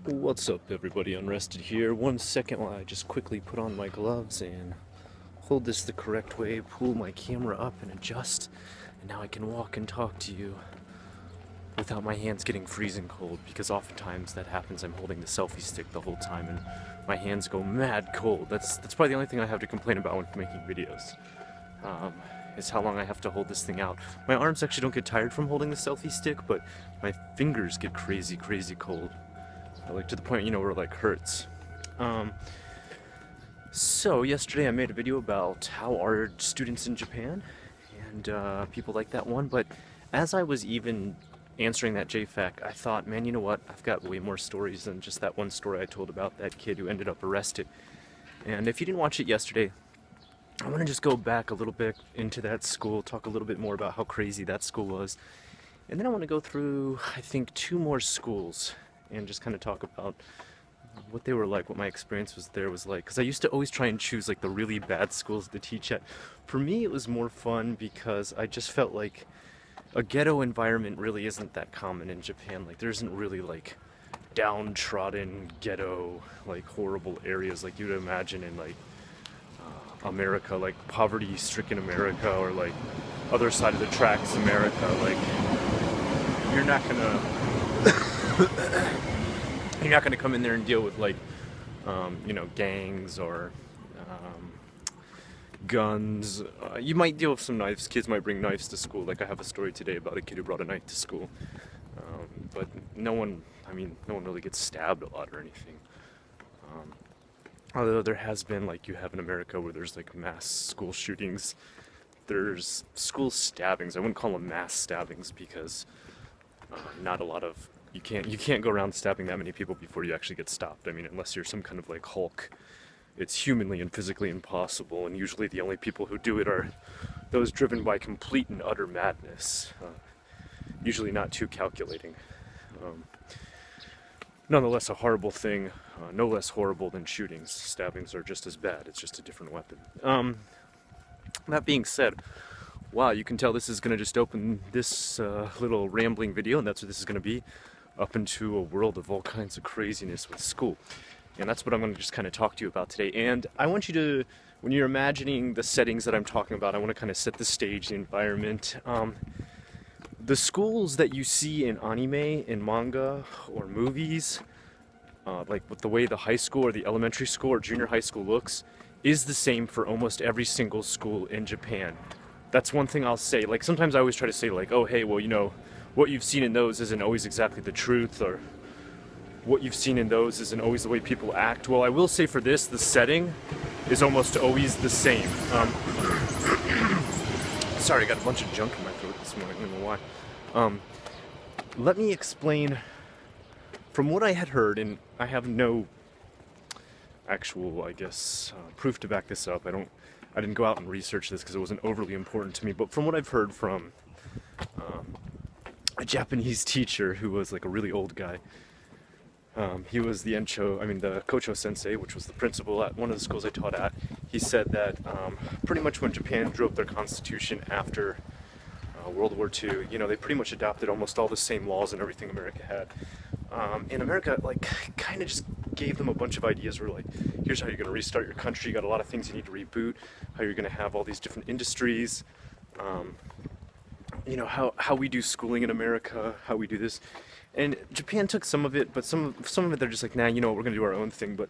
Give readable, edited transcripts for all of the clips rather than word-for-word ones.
What's up, everybody? Unrested here. 1 second while I just quickly put on my gloves and hold this the correct way, pull my camera up and adjust, and now I can walk and talk to you without my hands getting freezing cold, because oftentimes that happens. I'm holding the selfie stick the whole time and my hands go mad cold. That's probably the only thing I have to complain about when making videos. Is how long I have to hold this thing out. My arms actually don't get tired from holding the selfie stick, but my fingers get crazy cold. Like to the point, where it like hurts. So yesterday I made a video about how are students in Japan, and people like that one, but as I was even answering that JFAQ, I thought, man, you know what, I've got way more stories than just that one story I told about that kid who ended up arrested. And if you didn't watch it yesterday, I want to just go back a little bit into that school, talk a little bit more about how crazy that school was, and then I want to go through, I think, 2 more schools and just kind of talk about what they were like, what my experience was like. Because I used to always try and choose like the really bad schools to teach at. For me, it was more fun because I just felt like a ghetto environment really isn't that common in Japan. Like there isn't really like downtrodden ghetto, like horrible areas like you'd imagine in like America, like poverty-stricken America, or like other side of the tracks America. Like you're not gonna come in there and deal with like gangs or guns. You might deal with some knives. Kids might bring knives to school. Like I have a story today about a kid who brought a knife to school, but no one really gets stabbed a lot or anything. Although there has been, like you have in America, where there's like mass school shootings, there's school stabbings. I wouldn't call them mass stabbings because not a lot of you can't go around stabbing that many people before you actually get stopped. I mean, unless you're some kind of like Hulk, it's humanly and physically impossible. And usually the only people who do it are those driven by complete and utter madness. Usually not too calculating. Nonetheless, a horrible thing. No less horrible than shootings. Stabbings are just as bad. It's just a different weapon. That being said, wow, you can tell this is going to just open this little rambling video, and that's what this is going to be, up into a world of all kinds of craziness with school. And that's what I'm going to just kind of talk to you about today. And I want you to, when you're imagining the settings that I'm talking about, I want to kind of set the stage, the environment. The schools that you see in anime, in manga, or movies, like with the way the high school or the elementary school or junior high school looks, is the same for almost every single school in Japan. That's one thing I'll say. Like sometimes I always try to say like, oh hey, well what you've seen in those isn't always exactly the truth, or what you've seen in those isn't always the way people act. Well, I will say for this, the setting is almost always the same. Sorry, I got a bunch of junk in my throat this morning, I don't know why. Let me explain from what I had heard, and I have no actual, I guess, proof to back this up. I didn't go out and research this because it wasn't overly important to me, but from what I've heard from a Japanese teacher who was like a really old guy, he was the Kocho sensei, which was the principal at one of the schools I taught at. He said that pretty much when Japan drew up their constitution after World War II, they pretty much adopted almost all the same laws and everything America had. And America, like, kind of just gave them a bunch of ideas where, like, here's how you're going to restart your country, you got a lot of things you need to reboot, how you're going to have all these different industries, how we do schooling in America, how we do this. And Japan took some of it, but some of it they're just like, nah, we're going to do our own thing. But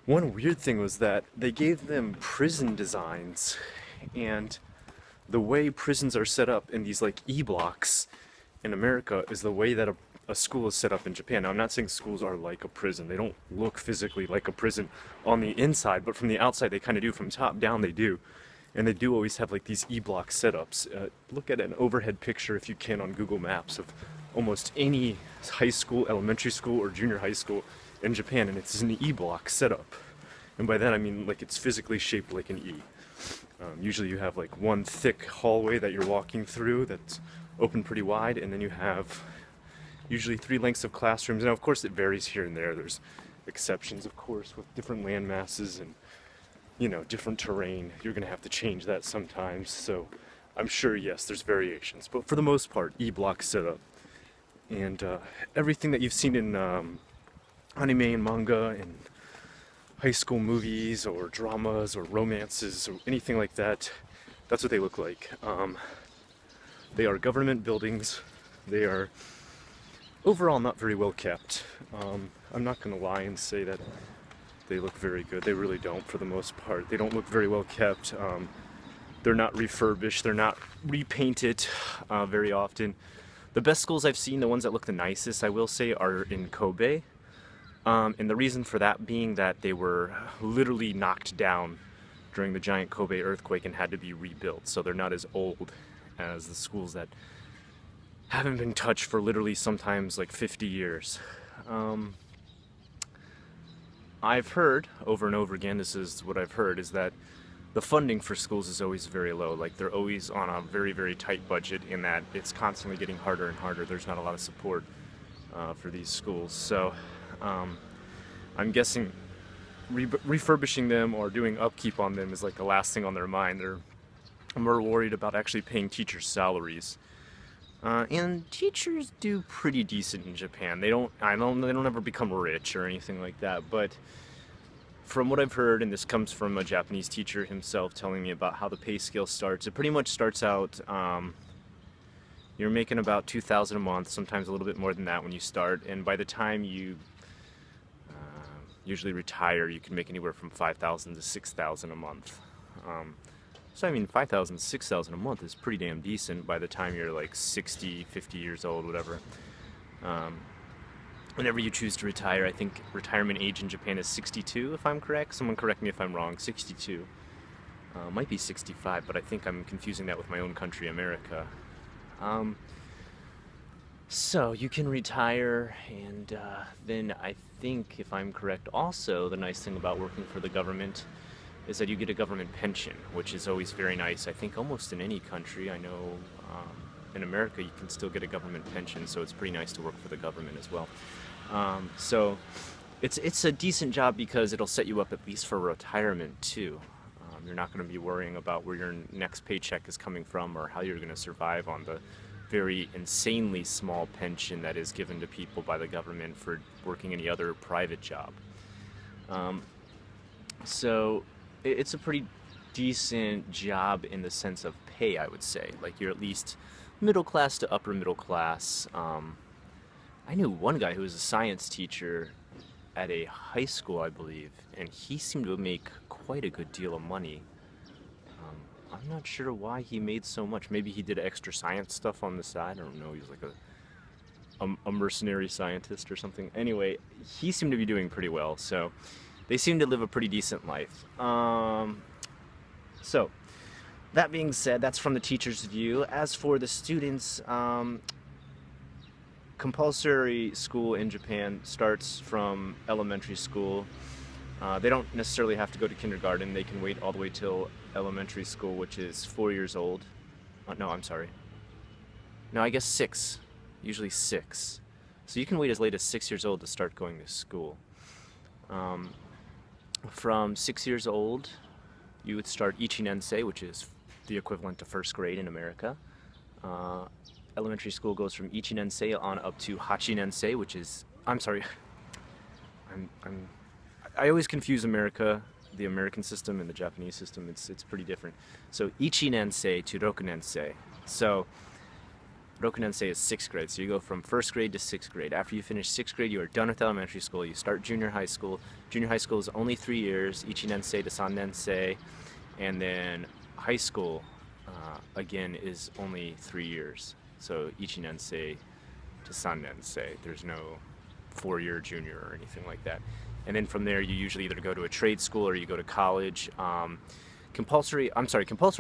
one weird thing was that they gave them prison designs, and the way prisons are set up in these like E-blocks in America is the way that a school is set up in Japan. Now, I'm not saying schools are like a prison. They don't look physically like a prison on the inside, but from the outside they kind of do. From top down they do. And they do always have like these E-block setups. Look at an overhead picture if you can on Google Maps of almost any high school, elementary school, or junior high school in Japan, and it's an E-block setup. And by that I mean like it's physically shaped like an E. Usually you have like one thick hallway that you're walking through that's open pretty wide, and then you have usually 3 lengths of classrooms. Now of course it varies here and there. There's exceptions, of course, with different land masses and different terrain. You're gonna have to change that sometimes, so I'm sure, yes, there's variations, but for the most part, E-block setup. And everything that you've seen in anime and manga and high school movies or dramas or romances or anything like that. That's what they look like. They are government buildings. They are overall not very well kept. I'm not going to lie and say that they look very good. They really don't, for the most part. They don't look very well kept. They're not refurbished. They're not repainted very often. The best schools I've seen, the ones that look the nicest, I will say, are in Kobe. And the reason for that being that they were literally knocked down during the giant Kobe earthquake and had to be rebuilt. So they're not as old as the schools that haven't been touched for literally sometimes like 50 years. I've heard over and over again, this is what I've heard, is that the funding for schools is always very low. Like they're always on a very, very tight budget in that it's constantly getting harder and harder. There's not a lot of support for these schools. So I'm guessing refurbishing them or doing upkeep on them is like the last thing on their mind. They're more worried about actually paying teachers' salaries. And teachers do pretty decent in Japan. They don't ever become rich or anything like that. But from what I've heard, and this comes from a Japanese teacher himself telling me about how the pay scale starts, it pretty much starts out, you're making about 2,000 a month, sometimes a little bit more than that when you start. And by the time you usually retire, you can make anywhere from 5,000 to 6,000 a month. So I mean, 5,000, 6,000 a month is pretty damn decent by the time you're like 60, 50 years old, whatever. Whenever you choose to retire, I think retirement age in Japan is 62, if I'm correct. Someone correct me if I'm wrong. 62. Might be 65, but I think I'm confusing that with my own country, America. So you can retire, and then I think, if I'm correct, also the nice thing about working for the government is that you get a government pension, which is always very nice. I think almost in any country. I know in America you can still get a government pension, so it's pretty nice to work for the government as well. So it's a decent job because it'll set you up at least for retirement too. You're not going to be worrying about where your next paycheck is coming from or how you're going to survive on the very insanely small pension that is given to people by the government for working any other private job. So it's a pretty decent job in the sense of pay, I would say. Like you're at least middle class to upper middle class. I knew one guy who was a science teacher at a high school, I believe, and he seemed to make quite a good deal of money. I'm not sure why he made so much. Maybe he did extra science stuff on the side. I don't know. He was like a mercenary scientist or something. Anyway, he seemed to be doing pretty well. So they seem to live a pretty decent life. So that being said, that's from the teacher's view. As for the students, compulsory school in Japan starts from elementary school. They don't necessarily have to go to kindergarten. They can wait all the way till elementary school, which is 4 years old. No, I'm sorry. No, I guess 6. Usually 6. So you can wait as late as 6 years old to start going to school. From 6 years old, you would start Ichinensei, which is the equivalent to first grade in America. Elementary school goes from Ichinensei on up to Hachinensei, which is, I'm sorry, I always confuse America, the American system and the Japanese system. It's pretty different. So Ichinensei to Rokunensei. So Rokunensei is 6th grade. So you go from 1st grade to 6th grade. After you finish 6th grade, you are done with elementary school. You start junior high school. Junior high school is only 3 years, Ichinensei to Sannensei. And then high school, again, is only 3 years. So Ichinensei to Sannensei. There's no 4-year junior or anything like that. And then from there, you usually either go to a trade school or you go to college. Compulsory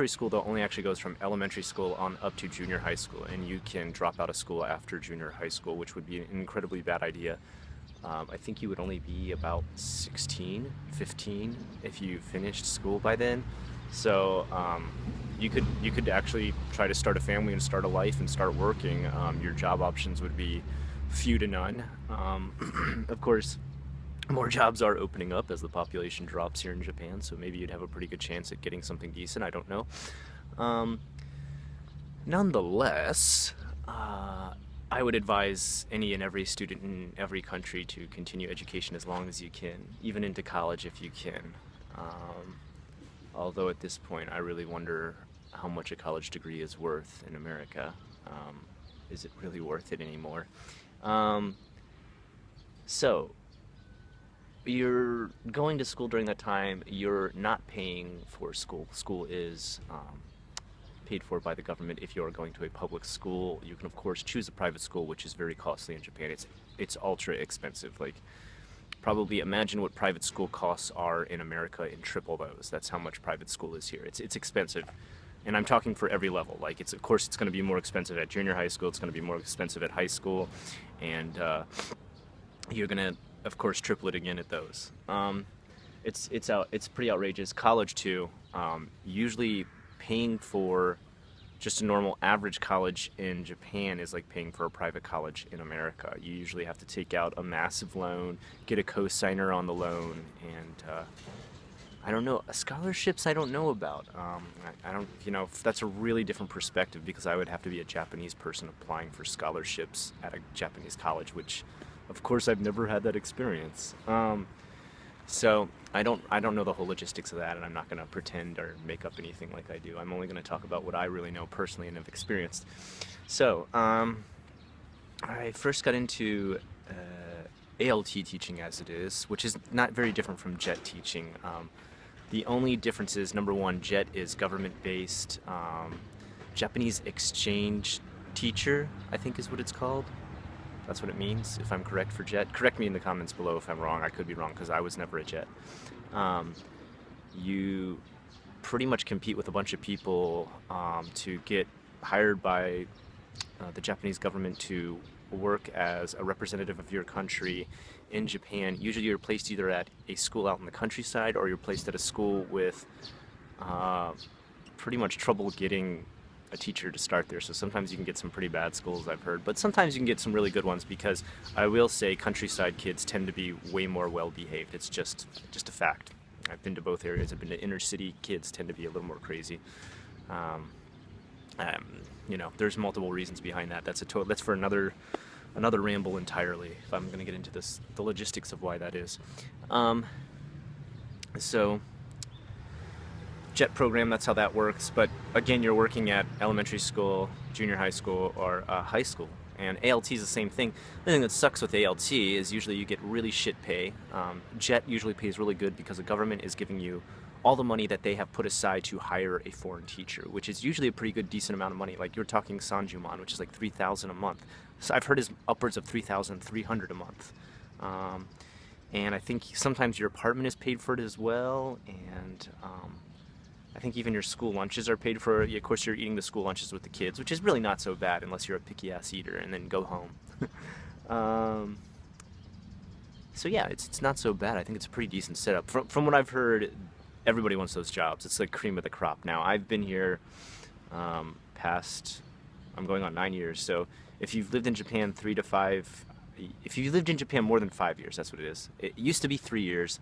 school though only actually goes from elementary school on up to junior high school, and you can drop out of school after junior high school, which would be an incredibly bad idea. I think you would only be about 16, 15 if you finished school by then. So you could actually try to start a family and start a life and start working. Your job options would be few to none. Of course, more jobs are opening up as the population drops here in Japan, so maybe you'd have a pretty good chance at getting something decent. I don't know. Nonetheless, I would advise any and every student in every country to continue education as long as you can, even into college if you can. Um, Although at this point, I really wonder how much a college degree is worth in America. Um, is it really worth it anymore? Um, so, you're going to school during that time, you're not paying for school. School is paid for by the government. If you're going to a public school, you can of course choose a private school, which is very costly in Japan. It's ultra expensive. Like, probably imagine what private school costs are in America in triple those. That's how much private school is here. It's expensive. And I'm talking for every level. Like, it's of course it's going to be more expensive at junior high school. It's going to be more expensive at high school, and you're going to of course triple it again at those. It's pretty outrageous. College too. Usually paying for just a normal average college in Japan is like paying for a private college in America. You usually have to take out a massive loan, get a co-signer on the loan, and I don't know, scholarships I don't know about. I don't, that's a really different perspective, because I would have to be a Japanese person applying for scholarships at a Japanese college, which of course I've never had that experience. So I don't know the whole logistics of that, and I'm not going to pretend or make up anything like I do. I'm only going to talk about what I really know personally and have experienced. So I first got into ALT teaching as it is, which is not very different from JET teaching. The only difference is, number one, JET is government-based. Japanese exchange teacher, I think is what it's called. That's what it means, if I'm correct for JET. Correct me in the comments below if I'm wrong. I could be wrong, because I was never a JET. You pretty much compete with a bunch of people to get hired by the Japanese government to work as a representative of your country in Japan. Usually you're placed either at a school out in the countryside, or you're placed at a school with pretty much trouble getting a teacher to start there. So sometimes you can get some pretty bad schools, I've heard, but sometimes you can get some really good ones, because I will say countryside kids tend to be way more well behaved. It's just a fact. I've been to both areas. I've been to inner city. Kids tend to be a little more crazy. There's multiple reasons behind that. That's for another ramble entirely, if I'm going to get into the logistics of why that is. So JET program, that's how that works. But again, you're working at elementary school, junior high school, or high school. And ALT is the same thing. The thing that sucks with ALT is usually you get really shit pay. JET usually pays really good, because the government is giving you all the money that they have put aside to hire a foreign teacher, which is usually a pretty good, decent amount of money. Like, you're talking Sanjuman, which is like $3,000 a month. So I've heard is upwards of $3,300 a month. And I think sometimes your apartment is paid for it as well, and I think even your school lunches are paid for. Of course, you're eating the school lunches with the kids, which is really not so bad unless you're a picky-ass eater, and then go home. So yeah, it's not so bad. I think it's a pretty decent setup. From what I've heard, everybody wants those jobs. It's like cream of the crop. Now, I've been here I'm going on 9 years, so if you've lived in Japan if you lived in Japan more than 5 years, that's what it is. It used to be 3 years.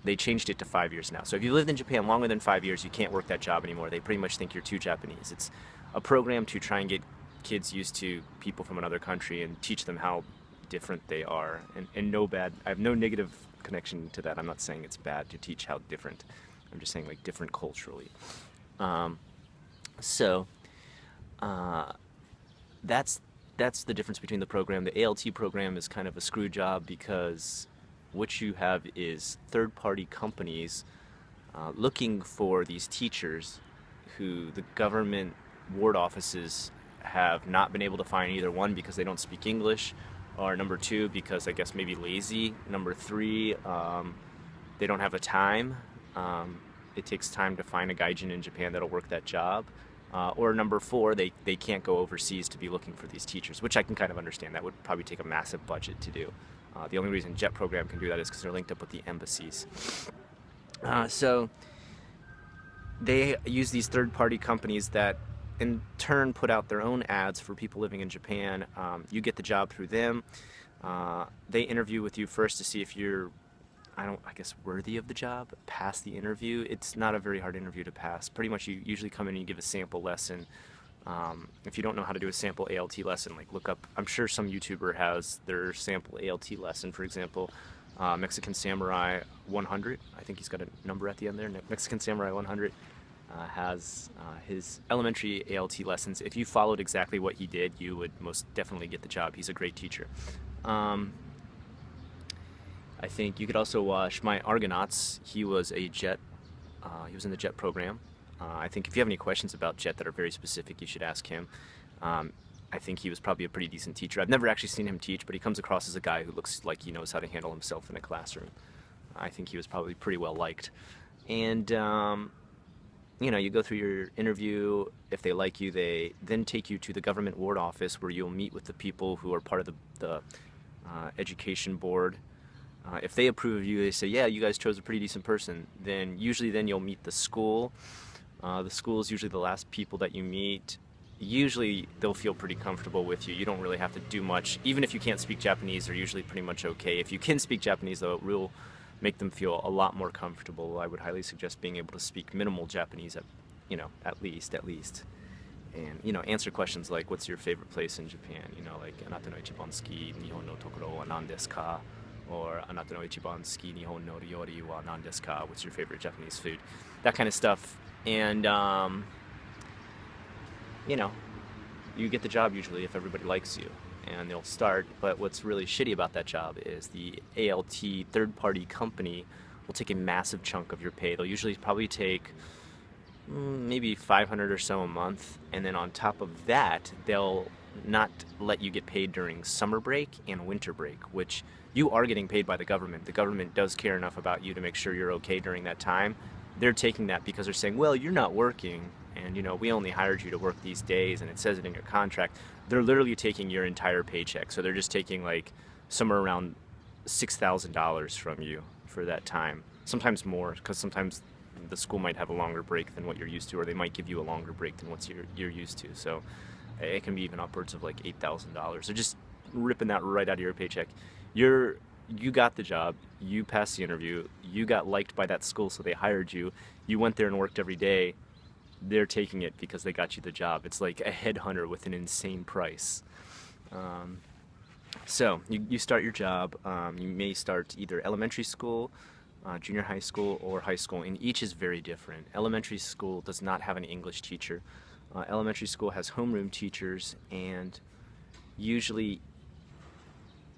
They changed it to 5 years now. So if you lived in Japan longer than 5 years, you can't work that job anymore. They pretty much think you're too Japanese. It's a program to try and get kids used to people from another country and teach them how different they are. And I have no negative connection to that. I'm not saying it's bad to teach how different. I'm just saying, like, different culturally. That's the difference between the program. The ALT program is kind of a screw job, because what you have is third-party companies looking for these teachers who the government ward offices have not been able to find, either one, because they don't speak English, or number two, because I guess maybe lazy, number three, they don't have the time. It takes time to find a gaijin in Japan that'll work that job. Or number four, they can't go overseas to be looking for these teachers, which I can kind of understand. That would probably take a massive budget to do. The only reason JET program can do that is because they're linked up with the embassies. So they use these third-party companies that in turn put out their own ads for people living in Japan. You get the job through them. They interview with you first to see if you're, I guess, worthy of the job, pass the interview. It's not a very hard interview to pass. Pretty much you usually come in and you give a sample lesson. If you don't know how to do a sample ALT lesson, like look up, I'm sure some YouTuber has their sample ALT lesson, for example, Mexican Samurai 100, I think he's got a number at the end there, Mexican Samurai 100 has his elementary ALT lessons. If you followed exactly what he did, you would most definitely get the job. He's a great teacher. I think you could also watch my Argonauts. He was a jet, he was in the jet program. I think if you have any questions about jet that are very specific, you should ask him. I think he was probably a pretty decent teacher. I've never actually seen him teach, but he comes across as a guy who looks like he knows how to handle himself in a classroom. I think he was probably pretty well liked. And you know, you go through your interview. If they like you, they then take you to the government ward office where you'll meet with the people who are part of the education board. If they approve of you, they say, yeah, you guys chose a pretty decent person. Then usually you'll meet the school. The school is usually the last people that you meet. Usually they'll feel pretty comfortable with you. You don't really have to do much. Even if you can't speak Japanese, they're usually pretty much okay. If you can speak Japanese, though, it will make them feel a lot more comfortable. I would highly suggest being able to speak minimal Japanese, at least. And, answer questions like, what's your favorite place in Japan? Like, anata no ichiban suki nihon no tokoro wa nan desu ka? Or anata no ichiban suki nihon no ryori wa nan desu ka? What's your favorite Japanese food? That kind of stuff. And, you get the job usually if everybody likes you, and they'll start. But what's really shitty about that job is the ALT third-party company will take a massive chunk of your pay. They'll usually probably take maybe 500 or so a month, and then on top of that, they'll not let you get paid during summer break and winter break, which you are getting paid by the government. The government does care enough about you to make sure you're okay during that time. They're taking that because they're saying, well, you're not working, and we only hired you to work these days, and it says it in your contract. They're literally taking your entire paycheck. So they're just taking like somewhere around $6,000 from you for that time. Sometimes more, because sometimes the school might have a longer break than what you're used to, or they might give you a longer break than what you're used to. So it can be even upwards of like $8,000. They're just ripping that right out of your paycheck. You got the job, you passed the interview, you got liked by that school, so they hired you. You went there and worked every day. They're taking it because they got you the job. It's like a headhunter with an insane price. So you start your job. You may start either elementary school, junior high school, or high school, and each is very different. Elementary school does not have an English teacher. Elementary school has homeroom teachers, and usually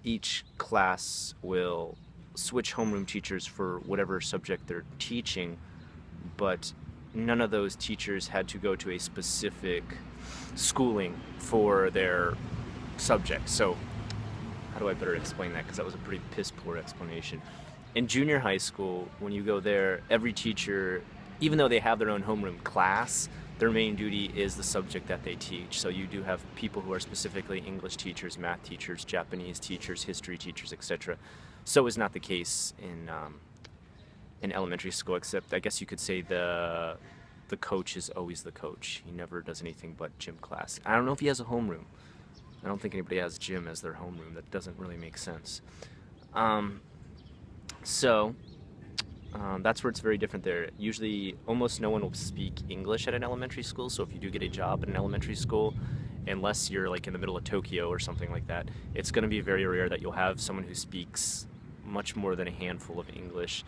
each class will switch homeroom teachers for whatever subject they're teaching, but none of those teachers had to go to a specific schooling for their subject. So how do I better explain that? Because that was a pretty piss poor explanation. In junior high school, when you go there, every teacher, even though they have their own homeroom class, their main duty is the subject that they teach. So you do have people who are specifically English teachers, math teachers, Japanese teachers, history teachers, etc. So is not the case in elementary school, except I guess you could say the coach is always the coach. He never does anything but gym class. I don't know if he has a homeroom. I don't think anybody has gym as their homeroom. That doesn't really make sense. That's where it's very different there. Usually almost no one will speak English at an elementary school, so if you do get a job at an elementary school, unless you're like in the middle of Tokyo or something like that, it's going to be very rare that you'll have someone who speaks much more than a handful of English.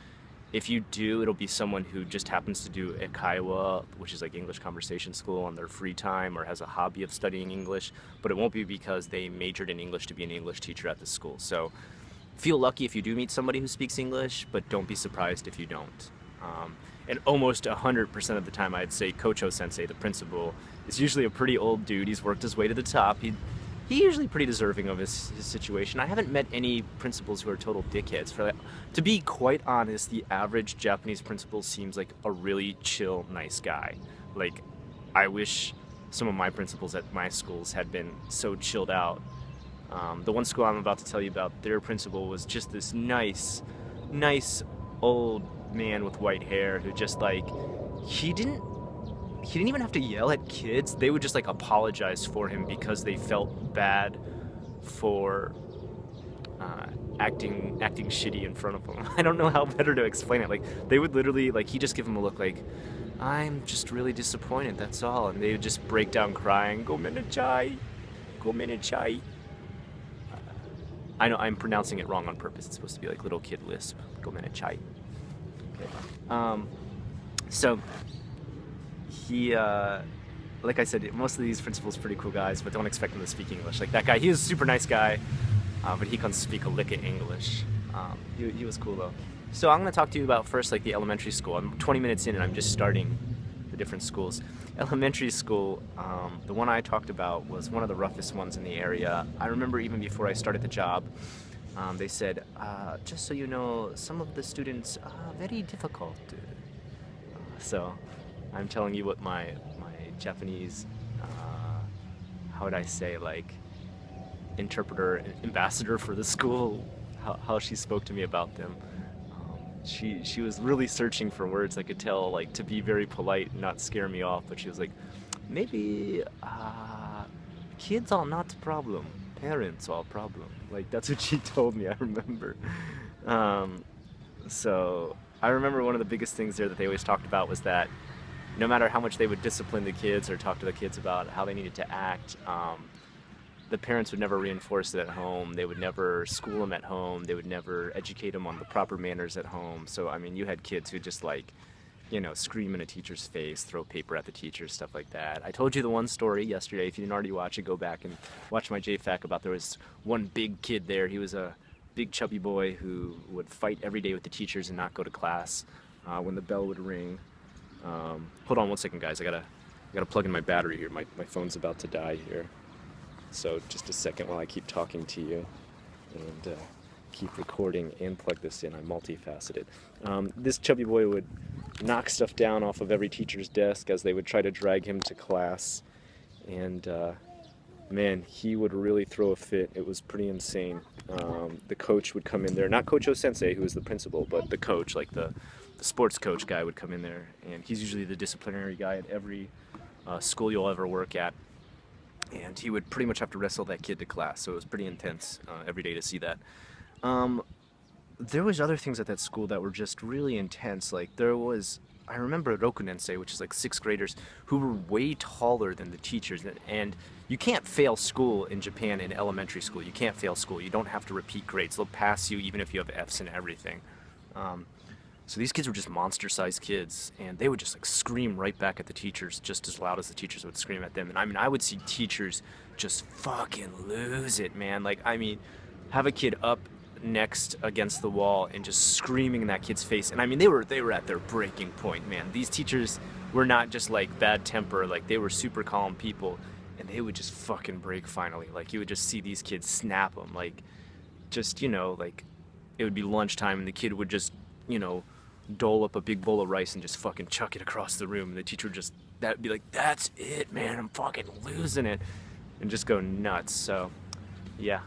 If you do, it'll be someone who just happens to do eikaiwa, which is like English conversation school, on their free time, or has a hobby of studying English, but it won't be because they majored in English to be an English teacher at the school. So feel lucky if you do meet somebody who speaks English, but don't be surprised if you don't. And almost 100% of the time, I'd say Kocho Sensei, the principal, is usually a pretty old dude. He's worked his way to the top. He's usually pretty deserving of his situation. I haven't met any principals who are total dickheads. For that. To be quite honest, the average Japanese principal seems like a really chill, nice guy. Like, I wish some of my principals at my schools had been so chilled out. The one school I'm about to tell you about, their principal was just this nice old man with white hair who just like, he didn't even have to yell at kids. They would just like apologize for him because they felt bad for acting shitty in front of him. I don't know how better to explain it. Like, they would literally, like, he just give him a look like, I'm just really disappointed, that's all. And they would just break down crying, go chai, go chai. I know I'm pronouncing it wrong on purpose. It's supposed to be like little kid lisp, go chai. Okay. So he, like I said, most of these principals are pretty cool guys, but don't expect them to speak English. Like that guy, he was a super nice guy, but he couldn't speak a lick of English. He was cool though. So I'm going to talk to you about first like the elementary school. I'm 20 minutes in and I'm just starting the different schools. Elementary school, the one I talked about was one of the roughest ones in the area. I remember even before I started the job, they said, just so you know, some of the students are very difficult. So I'm telling you what my Japanese, how would I say, like, interpreter, ambassador for the school, how she spoke to me about them. She was really searching for words, I could tell, like, to be very polite and not scare me off, but she was like, maybe, kids are not a problem, parents are a problem. Like, that's what she told me, I remember. So I remember one of the biggest things there that they always talked about was that no matter how much they would discipline the kids or talk to the kids about how they needed to act, the parents would never reinforce it at home. They would never school them at home. They would never educate them on the proper manners at home. So, I mean, you had kids who just like, you know, scream in a teacher's face, throw paper at the teacher, stuff like that. I told you the one story yesterday. If you didn't already watch it, go back and watch my JFAQ about there was one big kid there. He was a big chubby boy who would fight every day with the teachers and not go to class when the bell would ring. Hold on one second, guys. I gotta plug in my battery here. My phone's about to die here. So just a second while I keep talking to you and keep recording and plug this in. I'm multifaceted. This chubby boy would knock stuff down off of every teacher's desk as they would try to drag him to class. And man, he would really throw a fit. It was pretty insane. The coach would come in there, not Coach O-sensei, who was the principal, but the coach, like the sports coach guy would come in there. And he's usually the disciplinary guy at every school you'll ever work at. And he would pretty much have to wrestle that kid to class, so it was pretty intense every day to see that. There was other things at that school that were just really intense. Like there was, I remember Rokunensei, which is like 6th graders, who were way taller than the teachers. And you can't fail school in Japan in elementary school. You can't fail school. You don't have to repeat grades. They'll pass you even if you have F's and everything. So these kids were just monster-sized kids, and they would just like scream right back at the teachers just as loud as the teachers would scream at them. And I mean, I would see teachers just fucking lose it, man. Like, I mean, have a kid up next against the wall and just screaming in that kid's face. And I mean, they were at their breaking point, man. These teachers were not just like bad temper, like they were super calm people, and they would just fucking break finally. Like you would just see these kids snap them, like just, you know, like it would be lunchtime and the kid would just, you know, dole up a big bowl of rice and just fucking chuck it across the room, and the teacher would just, that'd be like, that's it, man, I'm fucking losing it, and just go nuts. So yeah.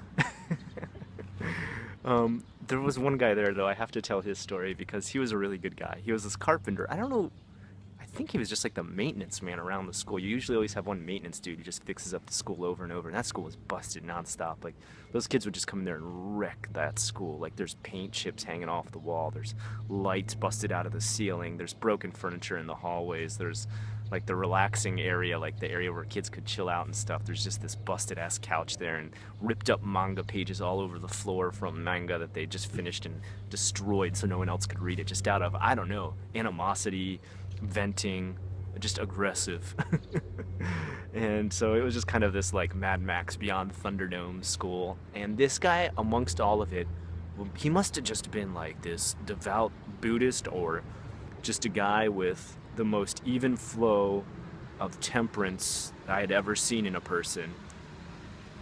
There was one guy there though, I have to tell his story because he was a really good guy. He was this carpenter. I don't know, I think he was just like the maintenance man around the school. You usually always have one maintenance dude who just fixes up the school over and over, and that school was busted nonstop. Like those kids would just come in there and wreck that school. Like there's paint chips hanging off the wall, there's lights busted out of the ceiling, there's broken furniture in the hallways, there's like the relaxing area, like the area where kids could chill out and stuff. There's just this busted ass couch there and ripped up manga pages all over the floor from manga that they just finished and destroyed so no one else could read it, just out of, I don't know, animosity, venting, just aggressive. And so it was just kind of this like Mad Max Beyond Thunderdome school. And this guy, amongst all of it, he must have just been like this devout Buddhist or just a guy with the most even flow of temperance I had ever seen in a person.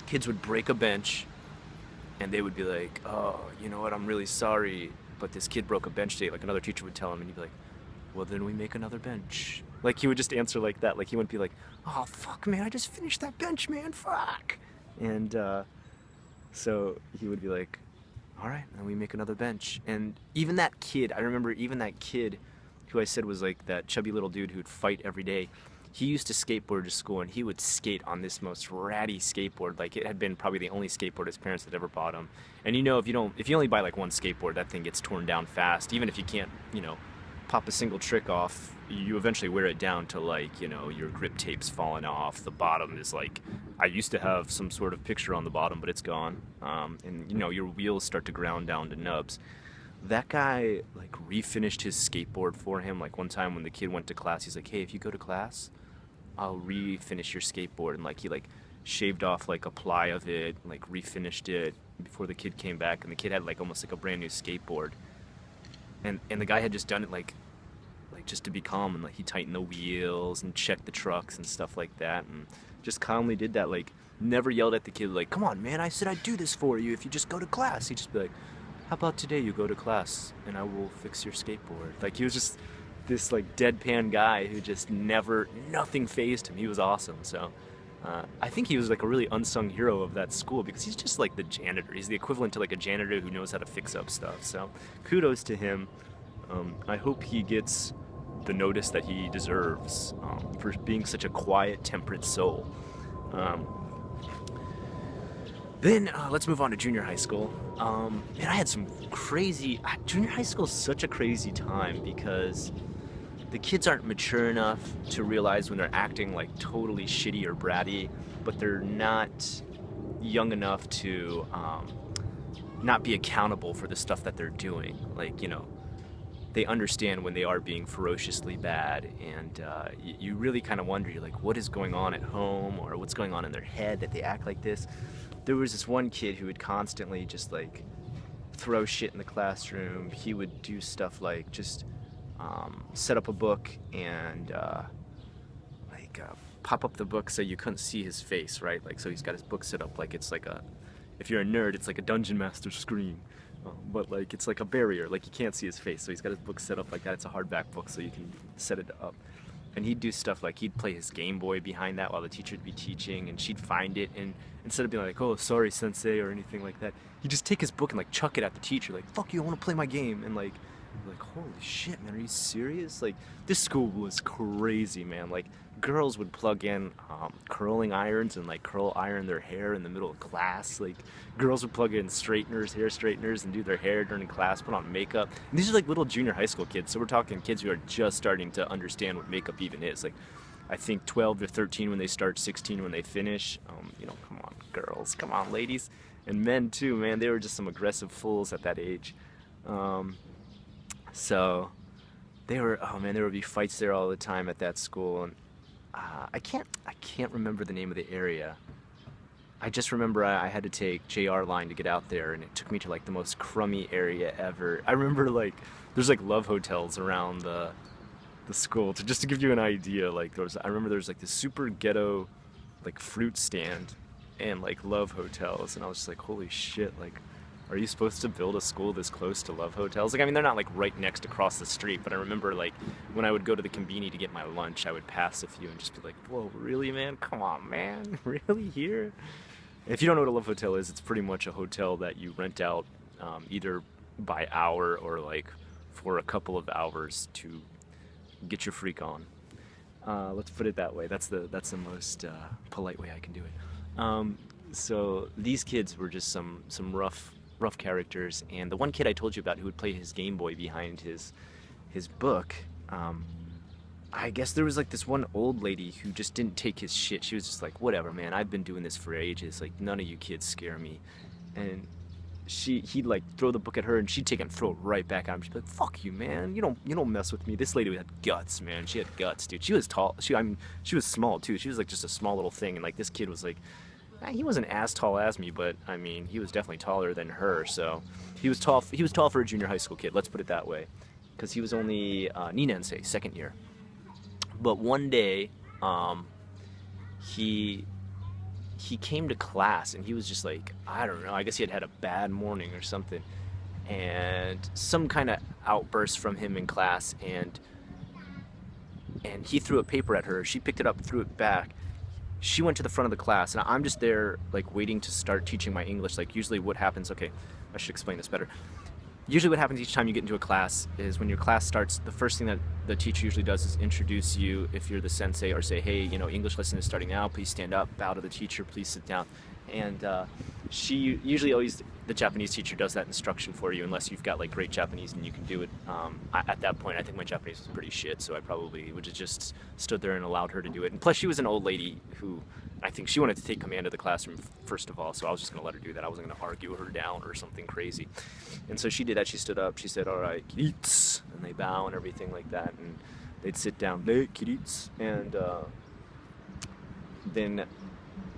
Kids would break a bench and they would be like, oh, you know what, I'm really sorry, but this kid broke a bench today. Like another teacher would tell him, and he'd be like, well, then we make another bench. Like he would just answer like that. Like he wouldn't be like, oh fuck man, I just finished that bench, man, fuck. And so he would be like, all right, then we make another bench. And even that kid, I remember even that kid who I said was like that chubby little dude who'd fight every day, he used to skateboard to school, and he would skate on this most ratty skateboard. Like it had been probably the only skateboard his parents had ever bought him. And you know, if you only buy like one skateboard, that thing gets torn down fast, even if you can't, you know, pop a single trick off, you eventually wear it down to like, you know, your grip tape's falling off. The bottom is like, I used to have some sort of picture on the bottom, but it's gone. And you know, your wheels start to ground down to nubs. That guy like refinished his skateboard for him. Like one time when the kid went to class, he's like, "Hey, if you go to class, I'll refinish your skateboard." And like he like shaved off like a ply of it, like refinished it before the kid came back, and the kid had like almost like a brand new skateboard. And the guy had just done it like just to be calm, and like he tightened the wheels and checked the trucks and stuff like that, and just calmly did that. Like never yelled at the kid like, "Come on, man, I said I'd do this for you if you just go to class." He'd just be like, "How about today you go to class and I will fix your skateboard?" Like he was just this like deadpan guy who just never, nothing fazed him. He was awesome. So I think he was like a really unsung hero of that school, because he's just like the janitor. He's the equivalent to like a janitor who knows how to fix up stuff. So kudos to him. I hope he gets the notice that he deserves for being such a quiet, temperate soul. Then let's move on to junior high school. Man, I had some crazy. Junior high school is such a crazy time because the kids aren't mature enough to realize when they're acting like totally shitty or bratty, but they're not young enough to not be accountable for the stuff that they're doing. Like, you know, they understand when they are being ferociously bad, and you really kind of wonder, you're like, what is going on at home, or what's going on in their head that they act like this? There was this one kid who would constantly just like throw shit in the classroom. He would do stuff like just set up a book and pop up the book so you couldn't see his face, right? Like, so he's got his book set up like it's like a, if you're a nerd, it's like a Dungeon Master screen. But like it's like a barrier, like you can't see his face, so he's got his book set up like that. It's a hardback book, so you can set it up. And he'd do stuff like he'd play his Game Boy behind that while the teacher would be teaching, and she'd find it, and instead of being like, "Oh, sorry, sensei," or anything like that, he'd just take his book and like chuck it at the teacher, like, "Fuck you, I want to play my game." And like holy shit, man, are you serious? Like, this school was crazy, man. Like, girls would plug in curling irons and like curl iron their hair in the middle of class. Like, girls would plug in straighteners, hair straighteners, and do their hair during class, put on makeup. And these are like little junior high school kids, so we're talking kids who are just starting to understand what makeup even is. Like, I think 12 to 13 when they start, 16 when they finish. You know, come on, girls, come on, ladies, and men too, man. They were just some aggressive fools at that age. So they were, oh man, there would be fights there all the time at that school, and I can't remember the name of the area. I just remember I had to take JR line to get out there, and it took me to like the most crummy area ever. I remember like there's like love hotels around the school. Just to give you an idea, like I remember there was like this super ghetto like fruit stand and like love hotels, and I was just like, holy shit, like, are you supposed to build a school this close to love hotels? Like, I mean, they're not like right next across the street, but I remember like when I would go to the conveni to get my lunch, I would pass a few and just be like, whoa, really, man? Come on, man, really here? If you don't know what a love hotel is, it's pretty much a hotel that you rent out either by hour or like for a couple of hours to get your freak on. Let's put it that way. That's the most polite way I can do it. So these kids were just some rough characters, and the one kid I told you about who would play his Game Boy behind his book, I guess there was like this one old lady who just didn't take his shit. She was just like, whatever, man, I've been doing this for ages, like, none of you kids scare me. And he'd like throw the book at her, and she'd take it and throw it right back at him. She'd be like, fuck you, man, you don't mess with me. This lady had guts, man. She had guts, dude. She was tall. She was small too. She was like just a small little thing, and like this kid was like, he wasn't as tall as me, but I mean, he was definitely taller than her. So he was tall for a junior high school kid, let's put it that way, because he was only Ninensei, second year. But one day he came to class, and he was just like, I don't know, I guess he had a bad morning or something, and some kind of outburst from him in class, and he threw a paper at her. She picked it up, threw it back. She went to the front of the class, and I'm just there like waiting to start teaching my English. Like, usually what happens, okay, I should explain this better. Usually what happens each time you get into a class is when your class starts, the first thing that the teacher usually does is introduce you if you're the sensei, or say, hey, you know, English lesson is starting now, please stand up, bow to the teacher, please sit down. And she usually always, the Japanese teacher does that instruction for you unless you've got like great Japanese and you can do it. At that point, I think my Japanese was pretty shit, so I probably would have just stood there and allowed her to do it. And plus, she was an old lady who I think she wanted to take command of the classroom first of all, so I was just gonna let her do that. I wasn't gonna argue her down or something crazy. And so she did that. She stood up. She said, "All right, kids," and they bow and everything like that, and they'd sit down, "Hey, kids," and then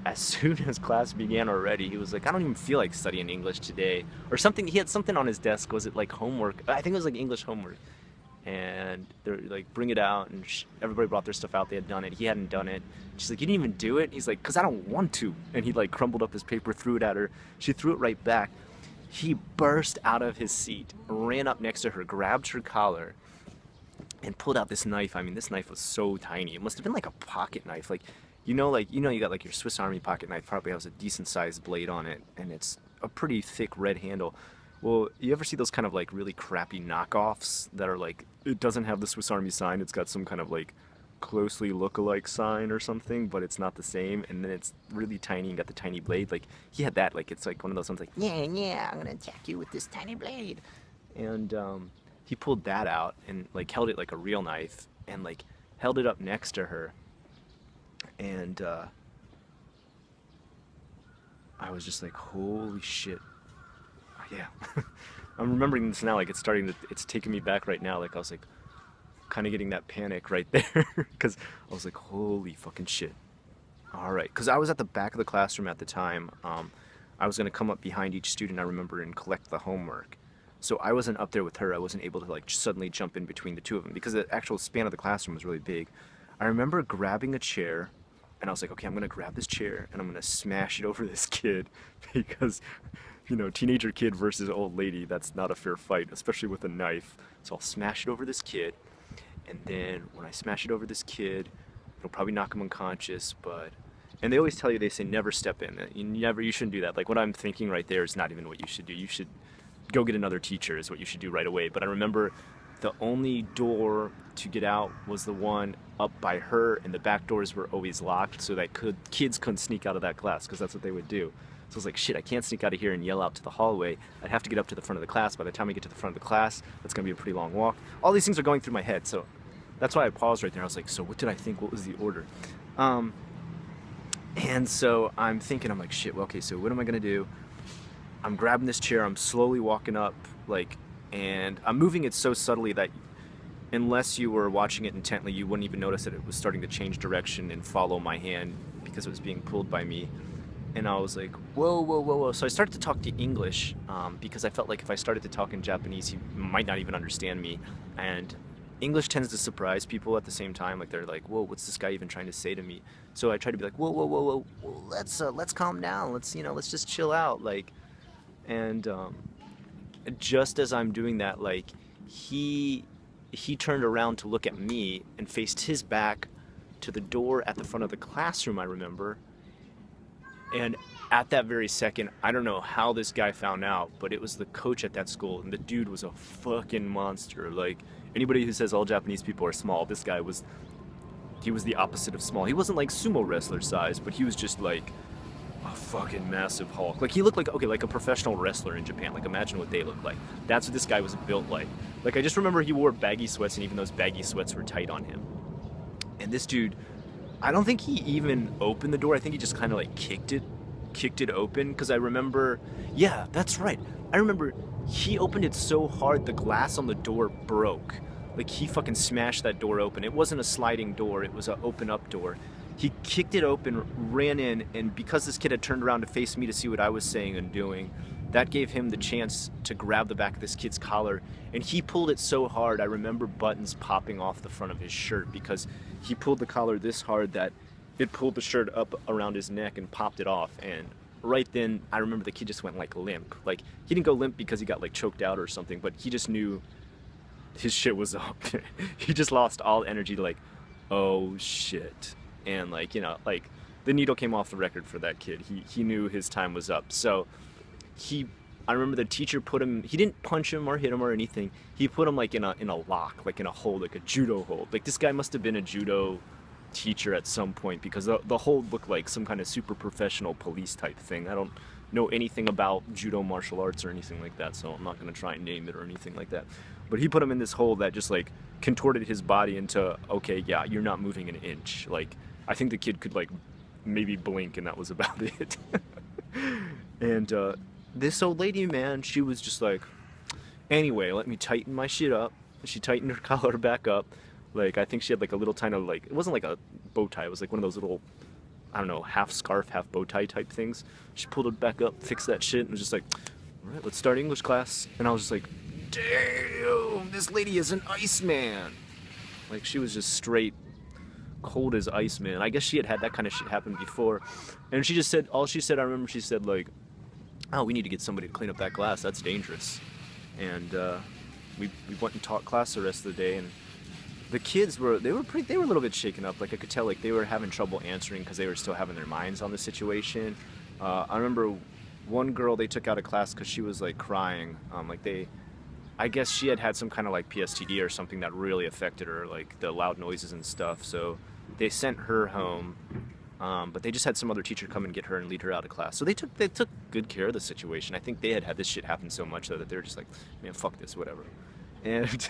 as soon as class began already, he was like, "I don't even feel like studying English today," or something. He had something on his desk. Was it like homework? I think it was like English homework. And they're like, "Bring it out," and everybody brought their stuff out. They had done it. He hadn't done it. She's like, "You didn't even do it?" He's like, "Cause I don't want to." And he like crumbled up his paper, threw it at her. She threw it right back. He burst out of his seat, ran up next to her, grabbed her collar, and pulled out this knife. I mean, this knife was so tiny. It must have been like a pocket knife. Like, you got like your Swiss Army pocket knife, probably has a decent sized blade on it, and it's a pretty thick red handle. Well, you ever see those kind of like really crappy knockoffs that are like, it doesn't have the Swiss Army sign, it's got some kind of like closely look-alike sign or something, but it's not the same, and then it's really tiny and got the tiny blade. Like, he had that, like, it's like one of those ones like, "Yeah, yeah, I'm gonna attack you with this tiny blade." And he pulled that out and like held it like a real knife and like held it up next to her. And I was just like, holy shit. Yeah. I'm remembering this now, like it's taking me back right now. Like I was like kind of getting that panic right there because I was like, holy fucking shit. All right. Because I was at the back of the classroom at the time. I was going to come up behind each student, I remember, and collect the homework. So I wasn't up there with her. I wasn't able to like suddenly jump in between the two of them because the actual span of the classroom was really big. I remember grabbing a chair and I was like, okay, I'm going to grab this chair and I'm going to smash it over this kid because, teenager kid versus old lady, that's not a fair fight, especially with a knife. So I'll smash it over this kid. And then when I smash it over this kid, it'll probably knock him unconscious, and they always tell you, they say never step in. You shouldn't do that. Like what I'm thinking right there is not even what you should do. You should go get another teacher is what you should do right away. But I remember the only door to get out was the one up by her, and the back doors were always locked so that kids couldn't sneak out of that class because that's what they would do. So I was like, shit, I can't sneak out of here and yell out to the hallway. I'd have to get up to the front of the class. By the time I get to the front of the class, that's going to be a pretty long walk. All these things are going through my head. So that's why I paused right there. I was like, so what did I think? What was the order? And so I'm thinking, I'm like, shit, well, okay, so what am I going to do? I'm grabbing this chair. I'm slowly walking up, and I'm moving it so subtly that unless you were watching it intently, you wouldn't even notice that it was starting to change direction and follow my hand because it was being pulled by me. And I was like, whoa, whoa, whoa, whoa. So I started to talk to English because I felt like if I started to talk in Japanese, he might not even understand me. And English tends to surprise people at the same time. Like they're like, whoa, what's this guy even trying to say to me? So I try to be like, whoa, whoa, whoa, whoa, whoa, let's calm down. Let's just chill out. And just as I'm doing that, he turned around to look at me and faced his back to the door at the front of the classroom, I remember. And at that very second, I don't know how this guy found out, but it was the coach at that school, and the dude was a fucking monster. Like, anybody who says all Japanese people are small, this guy was the opposite of small. He wasn't like sumo wrestler size, but he was just like a fucking massive Hulk. Like, he looked like a professional wrestler in Japan. Like, imagine what they look like. That's what this guy was built like. Like, I just remember he wore baggy sweats, and even those baggy sweats were tight on him. And this dude, I don't think he even opened the door. I think he just kind of like kicked it open, because I remember, yeah, that's right. I remember he opened it so hard the glass on the door broke. Like, he fucking smashed that door open. It wasn't a sliding door, it was an open up door. He kicked it open, ran in, and because this kid had turned around to face me to see what I was saying and doing, that gave him the chance to grab the back of this kid's collar, and he pulled it so hard, I remember buttons popping off the front of his shirt because he pulled the collar this hard that it pulled the shirt up around his neck and popped it off. And right then, I remember the kid just went like limp. Like, he didn't go limp because he got like choked out or something, but he just knew his shit was up. He just lost all energy to like, oh shit. And the needle came off the record for that kid. He knew his time was up. So I remember the teacher put him, he didn't punch him or hit him or anything. He put him like in a lock, like in a hold, like a judo hold. Like, this guy must have been a judo teacher at some point, because the hold looked like some kind of super professional police type thing. I don't know anything about judo martial arts or anything like that, so I'm not going to try and name it or anything like that. But he put him in this hold that just like contorted his body into, okay, yeah, you're not moving an inch. Like, I think the kid could like maybe blink, and that was about it. And this old lady, man, she was just like, anyway, let me tighten my shit up. She tightened her collar back up. Like, I think she had like a little tiny, like, it wasn't like a bow tie, it was like one of those little, I don't know, half scarf, half bow tie type things. She pulled it back up, fixed that shit, and was just like, all right, let's start English class. And I was just like, damn, this lady is an Iceman. Like, she was just straight cold as ice, man. I guess she had had that kind of shit happen before. And she just said, all she said, I remember she said like, oh, we need to get somebody to clean up that glass, that's dangerous. And we went and taught class the rest of the day, and the kids were, they were a little bit shaken up. Like, I could tell like they were having trouble answering because they were still having their minds on the situation. I remember one girl they took out of class because she was like crying. I guess she had had some kind of like PSTD or something that really affected her, like the loud noises and stuff. So they sent her home, but they just had some other teacher come and get her and lead her out of class. So they took good care of the situation. I think they had this shit happen so much though that they were just like, man, fuck this, whatever. And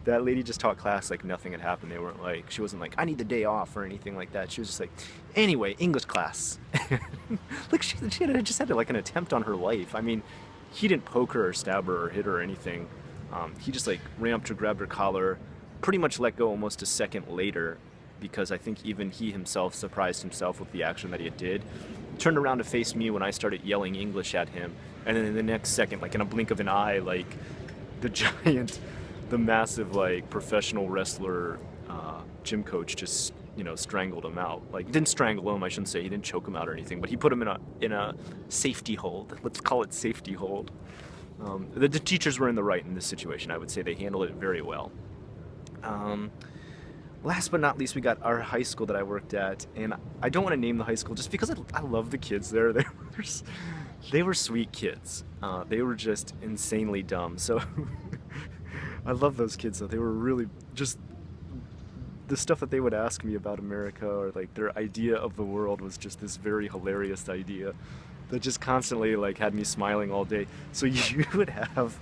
that lady just taught class like nothing had happened. They weren't like, she wasn't like, I need the day off or anything like that. She was just like, anyway, English class. Like she had just had like an attempt on her life. I mean, he didn't poke her or stab her or hit her or anything. He just like ran up to her, grabbed her collar, pretty much let go almost a second later, because I think even he himself surprised himself with the action that he did. Turned around to face me when I started yelling English at him, and then in the next second, like in a blink of an eye, like the giant, the massive like professional wrestler gym coach just, you know, strangled him out. Like, didn't strangle him, I shouldn't say, he didn't choke him out or anything, but he put him in a safety hold. Let's call it safety hold. The teachers were in the right in this situation. I would say they handled it very well. Last but not least, we got our high school that I worked at, and I don't want to name the high school just because I love the kids there. They were sweet kids. They were just insanely dumb. So I love those kids though. They were really just, the stuff that they would ask me about America or like their idea of the world was just this very hilarious idea that just constantly like had me smiling all day. So you would have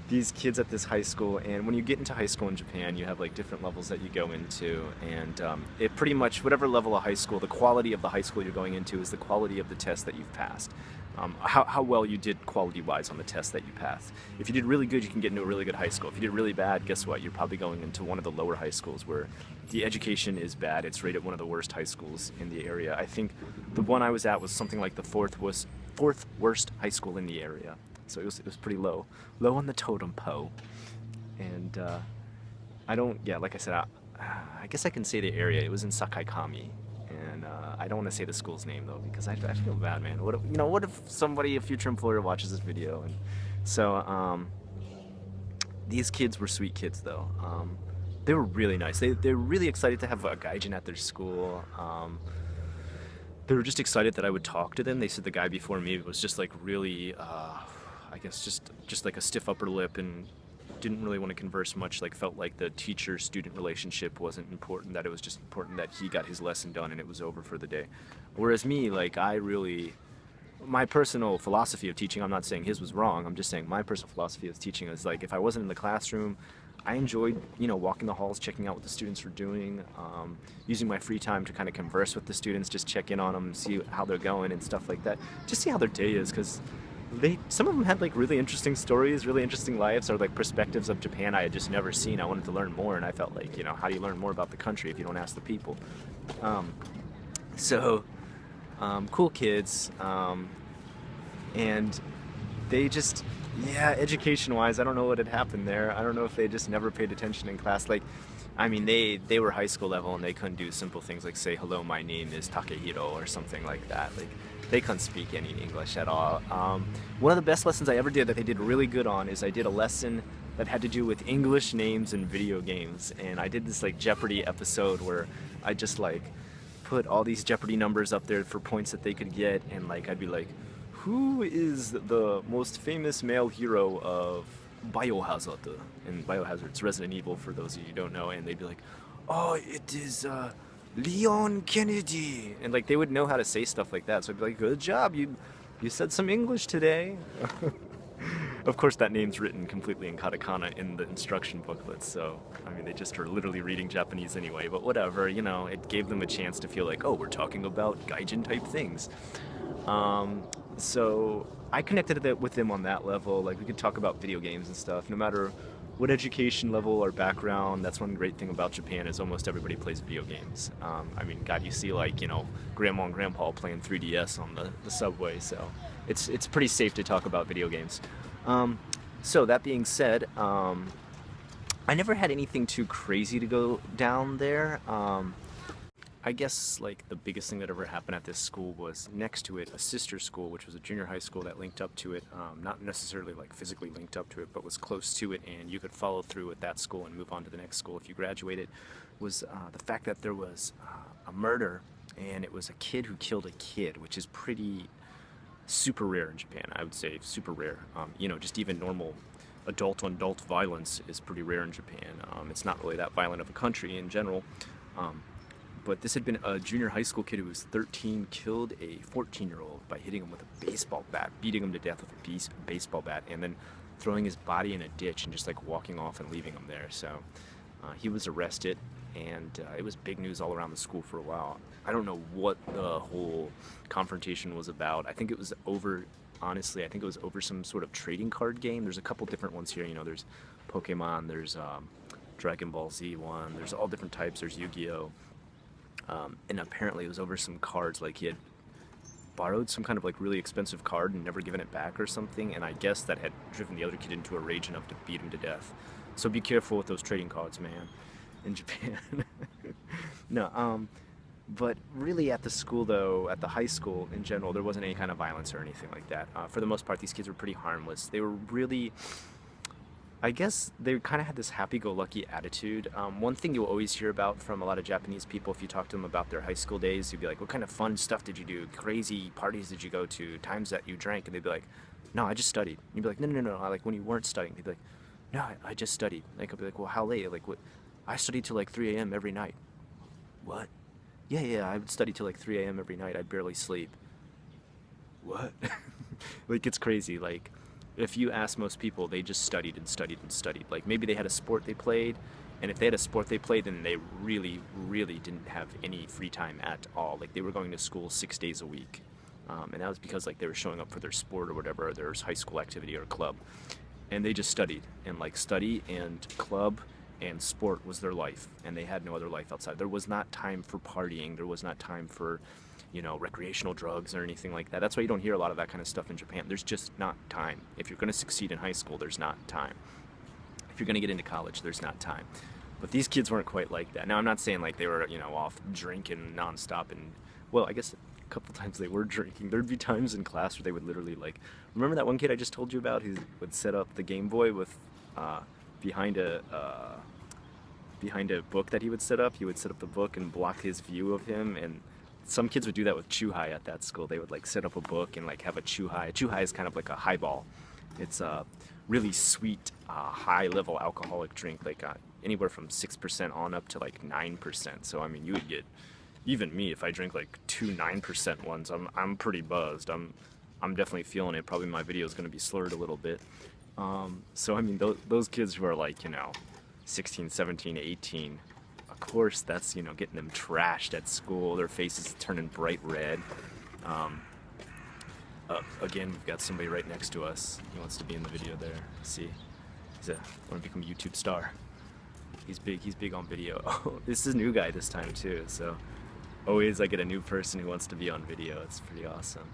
these kids at this high school, and when you get into high school in Japan, you have like different levels that you go into, and it pretty much, whatever level of high school, the quality of the high school you're going into is the quality of the test that you've passed. How well you did quality-wise on the test that you passed. If you did really good, you can get into a really good high school. If you did really bad, guess what? You're probably going into one of the lower high schools where the education is bad. It's rated one of the worst high schools in the area. I think the one I was at was something like the fourth worst high school in the area. So it was pretty low on the totem pole. And like I said, I guess I can say the area. It was in Sakaikami. And I don't want to say the school's name though, because I feel bad, man. What if somebody, a future employer, watches this video? And so these kids were sweet kids though. They were really nice. They're really excited to have a gaijin at their school. They were just excited that I would talk to them. They said the guy before me was just like really, I guess just like a stiff upper lip and didn't really want to converse much, like felt like the teacher-student relationship wasn't important, that it was just important that he got his lesson done and it was over for the day. Whereas me, like my personal philosophy of teaching, I'm not saying his was wrong, I'm just saying my personal philosophy of teaching is like, if I wasn't in the classroom, I enjoyed, walking the halls, checking out what the students were doing, using my free time to kind of converse with the students, just check in on them, see how they're going and stuff like that, just see how their day is, because some of them had like really interesting stories, really interesting lives, or like perspectives of Japan I had just never seen. I wanted to learn more, and I felt like, how do you learn more about the country if you don't ask the people? Cool kids, and they just, education-wise, I don't know what had happened there. I don't know if they just never paid attention in class. Like, I mean, they were high school level, and they couldn't do simple things like say, hello, my name is Takehiro, or something like that. Like, they couldn't speak any English at all. One of the best lessons I ever did that they did really good on is I did a lesson that had to do with English names in video games, and I did this like Jeopardy episode where I just like put all these Jeopardy numbers up there for points that they could get, and like I'd be like, who is the most famous male hero of Biohazard? And Biohazard's Resident Evil, for those of you who don't know, and they'd be like, oh, it is Leon Kennedy, and like they would know how to say stuff like that. So I'd be like, good job, you said some English today. Of course, that name's written completely in katakana in the instruction booklets, so I mean, they just are literally reading Japanese anyway, but whatever, you know, it gave them a chance to feel like, oh, we're talking about gaijin type things. So I connected with them on that level. Like, we could talk about video games and stuff, no matter what education level or background. That's one great thing about Japan is almost everybody plays video games. I mean, God, you see like, you know, grandma and grandpa playing 3DS on the subway, so it's pretty safe to talk about video games. So that being said, I never had anything too crazy to go down there. I guess like the biggest thing that ever happened at this school was next to it a sister school, which was a junior high school that linked up to it, not necessarily like physically linked up to it, but was close to it, and you could follow through with that school and move on to the next school if you graduated. Was the fact that there was a murder, and it was a kid who killed a kid, which is pretty super rare in Japan. I would say super rare. You know, just even normal adult on adult violence is pretty rare in Japan. It's not really that violent of a country in general. Um, but this had been a junior high school kid who was 13, killed a 14-year-old by hitting him with a baseball bat, beating him to death with a baseball bat, and then throwing his body in a ditch and just like walking off and leaving him there. So he was arrested, and it was big news all around the school for a while. I don't know what the whole confrontation was about. I think it was over, honestly, I think it was over some sort of trading card game. There's a couple different ones here. You know, there's Pokemon, there's Dragon Ball Z one, there's all different types, there's Yu-Gi-Oh! And apparently it was over some cards, like he had borrowed some kind of like really expensive card and never given it back or something, and I guess that had driven the other kid into a rage enough to beat him to death. So be careful with those trading cards, man, in Japan. No, but really at the school though, at the high school in general, there wasn't any kind of violence or anything like that. For the most part, these kids were pretty harmless. They were really, I guess they kind of had this happy-go-lucky attitude. One thing you'll always hear about from a lot of Japanese people, if you talk to them about their high school days, you'd be like, what kind of fun stuff did you do? Crazy parties did you go to? Times that you drank? And they'd be like, no, I just studied. And you'd be like, no, no, no, no. Like when you weren't studying, they'd be like, no, I just studied. Like, I'd be like, well, how late? Like, what? I studied till like 3 a.m. every night. What? Yeah, yeah, I would study till like 3 a.m. every night. I'd barely sleep. What? Like, it's crazy. Like, if you ask most people, they just studied and studied and studied. Like, maybe they had a sport they played, and if they had a sport they played, then they really, really didn't have any free time at all. Like, they were going to school 6 days a week. And that was because, like, they were showing up for their sport or whatever, their high school activity or club. And they just studied. And, like, study and club and sport was their life. And they had no other life outside. There was not time for partying. There was not time for, you know, recreational drugs or anything like that. That's why you don't hear a lot of that kind of stuff in Japan. There's just not time. If you're going to succeed in high school, there's not time. If you're going to get into college, there's not time. But these kids weren't quite like that. Now, I'm not saying like they were, you know, off drinking nonstop, and, well, I guess a couple times they were drinking. There'd be times in class where they would literally, like, remember that one kid I just told you about who would set up the Game Boy with behind a book that he would set up. He would set up the book and block his view of him, and some kids would do that with Chuhai at that school. They would like set up a book and like have a Chuhai. Chuhai is kind of like a highball. It's a really sweet, high-level alcoholic drink, like anywhere from 6% on up to like 9%. So I mean, you would get, even me, if I drink like 2 9% ones, I'm pretty buzzed. I'm definitely feeling it. Probably my video is going to be slurred a little bit. So I mean, those kids who are like, you know, 16, 17, 18, of course that's, you know, getting them trashed at school. Their faces turning bright red. Again, we've got somebody right next to us. He wants to be in the video there. See, he's want to become a YouTube star. He's big on video. Oh, this is a new guy this time too, so always I get a new person who wants to be on video. It's pretty awesome.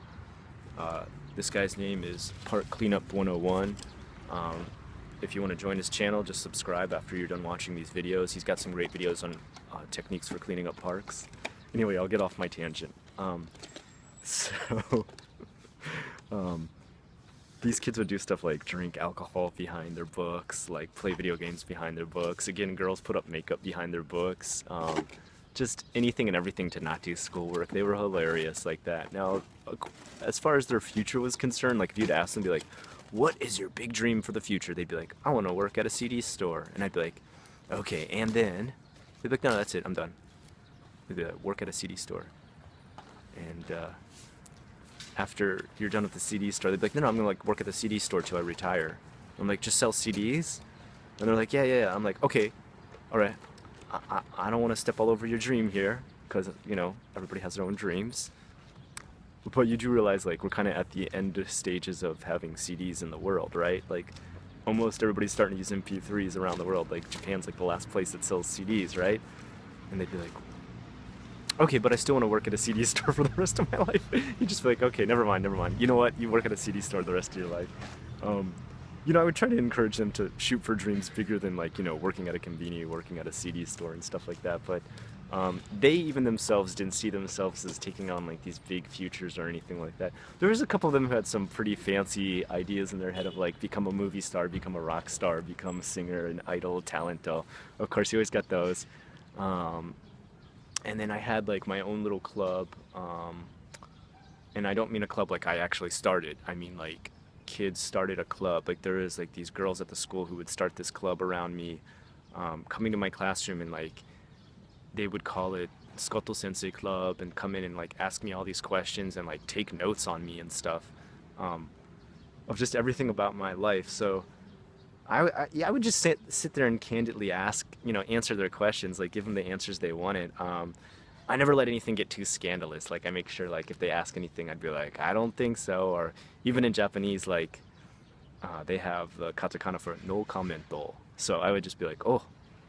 This guy's name is Park Cleanup 101. If you want to join his channel, just subscribe after you're done watching these videos. He's got some great videos on techniques for cleaning up parks. Anyway, I'll get off my tangent. These kids would do stuff like drink alcohol behind their books, like play video games behind their books. Again, girls put up makeup behind their books. Just anything and everything to not do schoolwork. They were hilarious like that. Now, as far as their future was concerned, like if you'd ask them, be like, what is your big dream for the future? They'd be like, I want to work at a CD store. And I'd be like, okay, and then? They'd be like, no, that's it, I'm done. work at a CD store. And after you're done with the CD store, they'd be like, no, I'm gonna like work at the CD store till I retire. I'm like, just sell CDs? And they're like, yeah. I'm like, okay, all right. I don't want to step all over your dream here, because everybody has their own dreams. But you do realize like we're kind of at the end stages of having CDs in the world, right? Like almost everybody's starting to use MP3s around the world. Like Japan's like the last place that sells CDs, right? And they'd be like, okay, but I still want to work at a CD store for the rest of my life. You just be like, okay, never mind. You know what? You work at a CD store the rest of your life. I would try to encourage them to shoot for dreams bigger than like, working at a convenience, working at a CD store and stuff like that. But they even themselves didn't see themselves as taking on like these big futures or anything like that. There was a couple of them who had some pretty fancy ideas in their head of like become a movie star, become a rock star, become a singer, an idol, talento. Of course, you always got those. And then I had like my own little club, and I don't mean a club like I actually started. I mean like kids started a club. Like there was like these girls at the school who would start this club around me, coming to my classroom, and like they would call it Scotto Sensei Club, and come in and like ask me all these questions and like take notes on me and stuff, of just everything about my life. So I would just sit there and candidly answer their questions, like give them the answers they wanted. I never let anything get too scandalous. Like I make sure like if they ask anything, I'd be like, I don't think so. Or even in Japanese, like they have the katakana for no commento. So I would just be like, oh,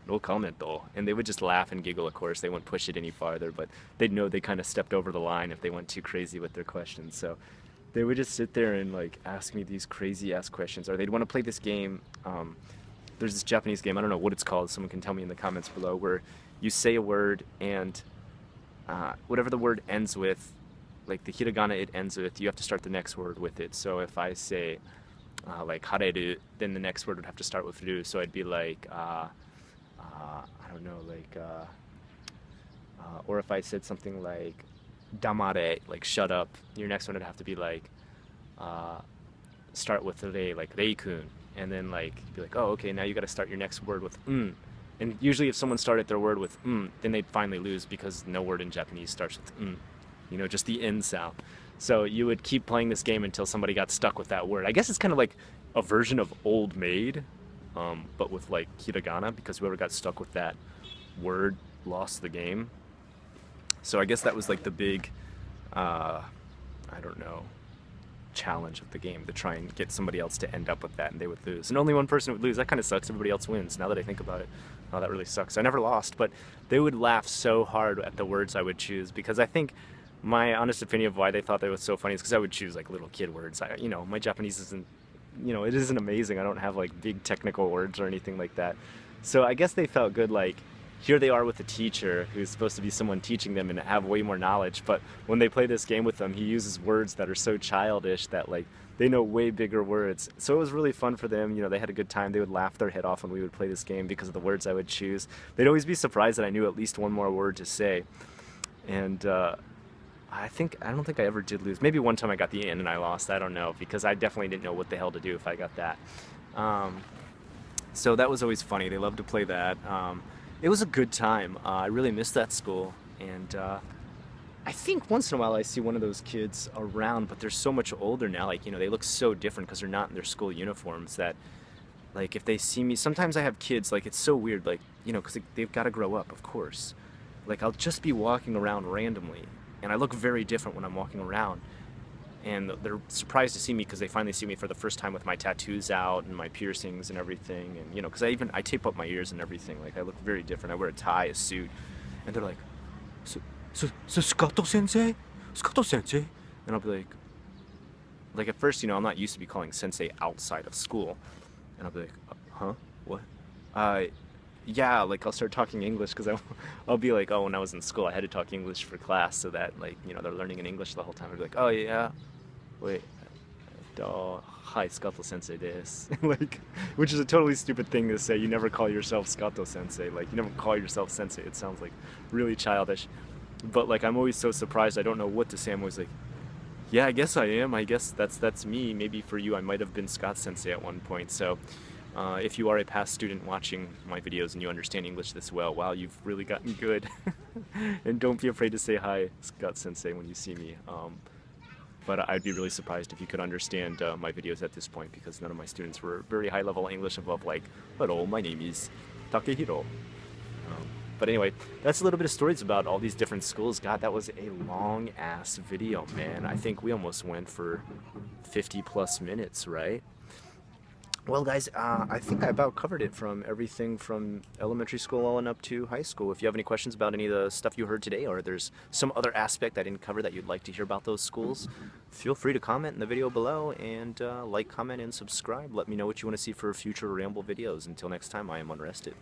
no commento. And they would just laugh and giggle, of course. They wouldn't push it any farther, but they'd know they kind of stepped over the line if they went too crazy with their questions. So they would just sit there and like ask me these crazy ass questions, or they'd want to play this game. There's this Japanese game, I don't know what it's called, someone can tell me in the comments below, where you say a word and whatever the word ends with, like the hiragana it ends with, you have to start the next word with it. So if I say like hareru, then the next word would have to start with ru. So I'd be like I don't know, like or if I said something like damare, like shut up, your next one would have to be like start with rei, like reikun, and then like be like, oh, okay, now you got to start your next word with and usually if someone started their word with then they'd finally lose, because no word in Japanese starts with just the n sound. So you would keep playing this game until somebody got stuck with that word. I guess it's kind of like a version of Old Maid, but with like hiragana, because whoever got stuck with that word lost the game. So I guess that was like the big, I don't know, challenge of the game, to try and get somebody else to end up with that, and they would lose. And only one person would lose. That kind of sucks. Everybody else wins. Now that I think about it, oh, that really sucks. I never lost, but they would laugh so hard at the words I would choose, because I think my honest opinion of why they thought that was so funny is because I would choose like little kid words. My Japanese isn't, it isn't amazing. I don't have like big technical words or anything like that. So I guess they felt good, like, here they are with a teacher who's supposed to be someone teaching them and have way more knowledge, but when they play this game with them, he uses words that are so childish that like they know way bigger words. So it was really fun for them. They had a good time. They would laugh their head off when we would play this game because of the words I would choose. They'd always be surprised that I knew at least one more word to say. And I don't think I ever did lose. Maybe one time I got the N and I lost. I don't know, because I definitely didn't know what the hell to do if I got that. So that was always funny. They loved to play that. It was a good time. I really missed that school, and I think once in a while I see one of those kids around, but they're so much older now. Like, they look so different because they're not in their school uniforms, that like if they see me, sometimes I have kids, like it's so weird, like, because they've got to grow up, of course. Like I'll just be walking around randomly, and I look very different when I'm walking around. And they're surprised to see me because they finally see me for the first time with my tattoos out and my piercings and everything. And, because I tape up my ears and everything. Like, I look very different. I wear a tie, a suit. And they're like, Scotto Sensei? Scotto Sensei? And I'll be like at first, I'm not used to be calling sensei outside of school. And I'll be like, huh? What? Yeah, like I'll start talking English because I'll be like, oh, when I was in school, I had to talk English for class, so that like, they're learning in English the whole time. I'd be like, oh yeah, wait, hi, Scotto Sensei desu. Like, which is a totally stupid thing to say. You never call yourself Scotto Sensei. Like, you never call yourself sensei. It sounds like really childish. But like, I'm always so surprised. I don't know what to say. I'm always like, yeah, I guess I am. I guess that's me. Maybe for you, I might have been Scott Sensei at one point. So if you are a past student watching my videos and you understand English this well, wow, you've really gotten good. And don't be afraid to say hi, Scott Sensei, when you see me. But I'd be really surprised if you could understand my videos at this point because none of my students were very high level English above like, hello, my name is Takehiro. But anyway, that's a little bit of stories about all these different schools. God, that was a long ass video, man. I think we almost went for 50 plus minutes, right? Well, guys, I think I about covered it from everything from elementary school on up to high school. If you have any questions about any of the stuff you heard today, or there's some other aspect I didn't cover that you'd like to hear about those schools, feel free to comment in the video below and like, comment, and subscribe. Let me know what you want to see for future Ramble videos. Until next time, I am Unrested.